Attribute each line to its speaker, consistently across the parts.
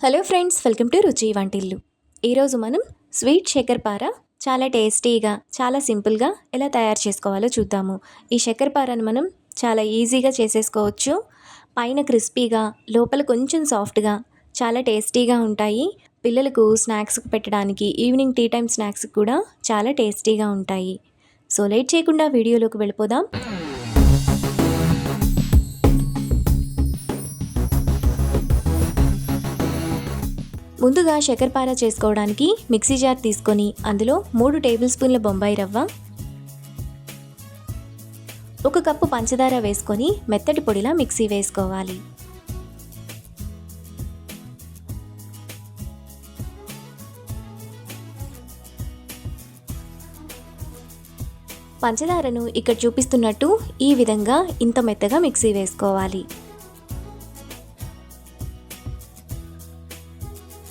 Speaker 1: Hello friends, welcome to రుచి వంటిల్లు. ఈరోజు మనం స్వీట్ శక్కరపార చాలా టేస్టీగా, చాలా సింపుల్గా ఎలా తయారు చేసుకోవాలో చూద్దాము. ఈ శక్కరపారను మనం చాలా ఈజీగా చేసేసుకోవచ్చు. పైన క్రిస్పీగా, లోపల కొంచెం సాఫ్ట్గా, చాలా టేస్టీగా ఉంటాయి. పిల్లలకు స్నాక్స్కి పెట్టడానికి, ఈవినింగ్ టీ టైం స్నాక్స్కి కూడా చాలా టేస్టీగా ఉంటాయి. సో లేట్ చేయకుండా వీడియోలోకి వెళ్ళిపోదాం. ముందుగా శక్కరపార చేసుకోవడానికి మిక్సీ జార్ తీసుకొని అందులో 3 టేబుల్ స్పూన్ల బొంబాయి రవ్వ, 1 కప్పు పంచదార వేసుకొని మెత్తటి పొడిలా మిక్సీ వేసుకోవాలి. పంచదారను ఇక్కడ చూపిస్తున్నట్టు ఈ విధంగా ఇంత మెత్తగా మిక్సీ వేసుకోవాలి.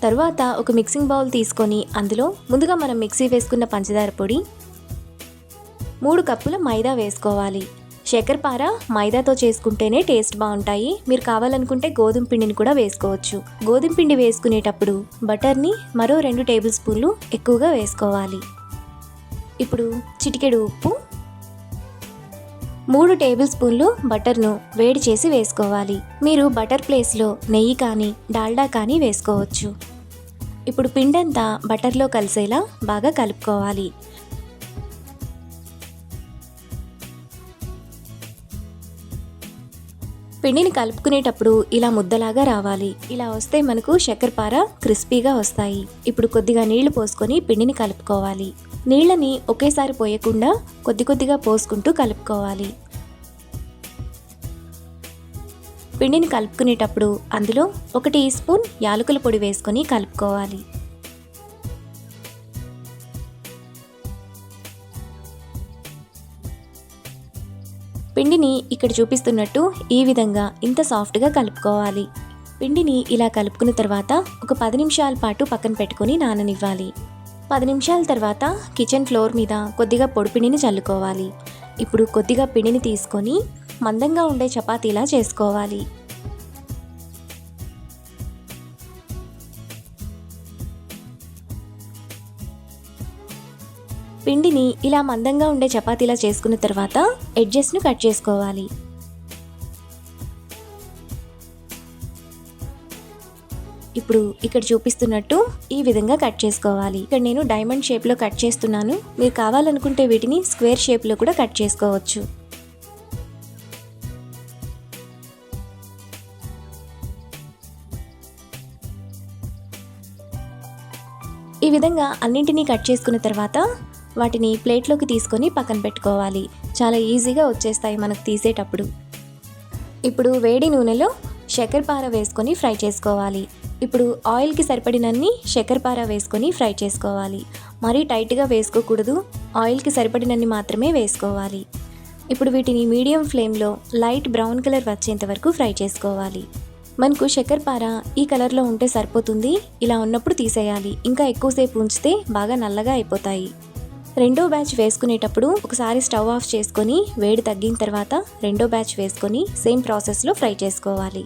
Speaker 1: తర్వాత ఒక మిక్సింగ్ బౌల్ తీసుకొని అందులో ముందుగా మనం మిక్సీ వేసుకున్న పంచదార పొడి, 3 కప్పుల మైదా వేసుకోవాలి. శక్కరపార మైదాతో చేసుకుంటేనే టేస్ట్ బాగుంటాయి. మీరు కావాలనుకుంటే గోధుమ పిండిని కూడా వేసుకోవచ్చు. గోధుమ పిండి వేసుకునేటప్పుడు బటర్ని మరో 2 టేబుల్ స్పూన్లు ఎక్కువగా వేసుకోవాలి. ఇప్పుడు చిటికెడు ఉప్పు, 3 టేబుల్ స్పూన్లు బటర్ను వేడి చేసి వేసుకోవాలి. మీరు బటర్ ప్లేస్లో నెయ్యి కానీ డాల్డా కానీ వేసుకోవచ్చు. ఇప్పుడు పిండంతా బటర్లో కలిసేలా బాగా కలుపుకోవాలి. పిండిని కలుపుకునేటప్పుడు ఇలా ముద్దలాగా రావాలి. ఇలా వస్తే మనకు శక్కరపార క్రిస్పీగా వస్తాయి. ఇప్పుడు కొద్దిగా నీళ్లు పోసుకొని పిండిని కలుపుకోవాలి. నీళ్ళని ఒకేసారి పోయకుండా కొద్ది కొద్దిగా పోసుకుంటూ కలుపుకోవాలి. పిండిని కలుపుకునేటప్పుడు అందులో 1 టీ స్పూన్ యాలకుల పొడి వేసుకొని కలుపుకోవాలి. పిండిని ఇక్కడ చూపిస్తున్నట్టు ఈ విధంగా ఇంత సాఫ్ట్గా కలుపుకోవాలి. పిండిని ఇలా కలుపుకున్న తర్వాత ఒక 10 నిమిషాల పాటు పక్కన పెట్టుకొని నాననివ్వాలి. 10 నిమిషాల తర్వాత కిచెన్ ఫ్లోర్ మీద కొద్దిగా పొడి పిండిని చల్లుకోవాలి. ఇప్పుడు కొద్దిగా పిండిని తీసుకొని మందంగా ఉండే చపాతీలా చేసుకోవాలి. పిండిని ఇలా మందంగా ఉండే చపాతీలా చేసుకున్న తర్వాత ఎడ్జెస్ను కట్ చేసుకోవాలి. ఇప్పుడు ఇక్కడ చూపిస్తున్నట్టు ఈ విధంగా కట్ చేసుకోవాలి. ఇక్కడ నేను డైమండ్ షేప్లో కట్ చేస్తున్నాను. మీరు కావాలనుకుంటే వీటిని స్క్వేర్ షేప్లో కూడా కట్ చేసుకోవచ్చు. ఈ విధంగా అన్నింటినీ కట్ చేసుకున్న తర్వాత వాటిని ప్లేట్లోకి తీసుకొని పక్కన పెట్టుకోవాలి. చాలా ఈజీగా వచ్చేస్తాయి మనకు తీసేటప్పుడు. ఇప్పుడు వేడి నూనెలో శక్కరపార వేసుకొని ఫ్రై చేసుకోవాలి. ఇప్పుడు ఆయిల్కి సరిపడినన్ని శక్కరపార వేసుకొని ఫ్రై చేసుకోవాలి. మరీ టైట్గా వేసుకోకూడదు, ఆయిల్కి సరిపడినన్ని మాత్రమే వేసుకోవాలి. ఇప్పుడు వీటిని మీడియం ఫ్లేమ్లో లైట్ బ్రౌన్ కలర్ వచ్చేంత వరకు ఫ్రై చేసుకోవాలి. మనకు శక్కరపార ఈ కలర్లో ఉంటే సరిపోతుంది. ఇలా ఉన్నప్పుడు తీసేయాలి. ఇంకా ఎక్కువసేపు ఉంచితే బాగా నల్లగా అయిపోతాయి. రెండో బ్యాచ్ వేసుకునేటప్పుడు ఒకసారి స్టవ్ ఆఫ్ చేసుకొని వేడి తగ్గిన తర్వాత రెండో బ్యాచ్ వేసుకొని సేమ్ ప్రాసెస్లో ఫ్రై చేసుకోవాలి.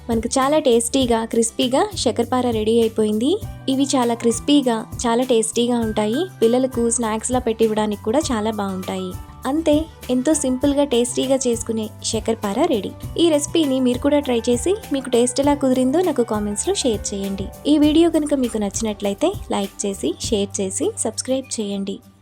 Speaker 1: మనకు చాలా టేస్టీగా, క్రిస్పీగా శక్కరపార రెడీ అయిపోయింది. ఇవి చాలా క్రిస్పీగా, చాలా టేస్టీగా ఉంటాయి. పిల్లలకు స్నాక్స్లా పెట్టి ఇవ్వడానికి కూడా చాలా బాగుంటాయి. అంతే, ఎంతో సింపుల్గా టేస్టీగా చేసుకునే శక్కరపార రెడీ. ఈ రెసిపీని మీరు కూడా ట్రై చేసి మీకు టేస్ట్ ఎలా కుదిరిందో నాకు కామెంట్స్లో షేర్ చేయండి. ఈ వీడియో కనుక మీకు నచ్చినట్లయితే లైక్ చేసి, షేర్ చేసి, సబ్స్క్రైబ్ చేయండి.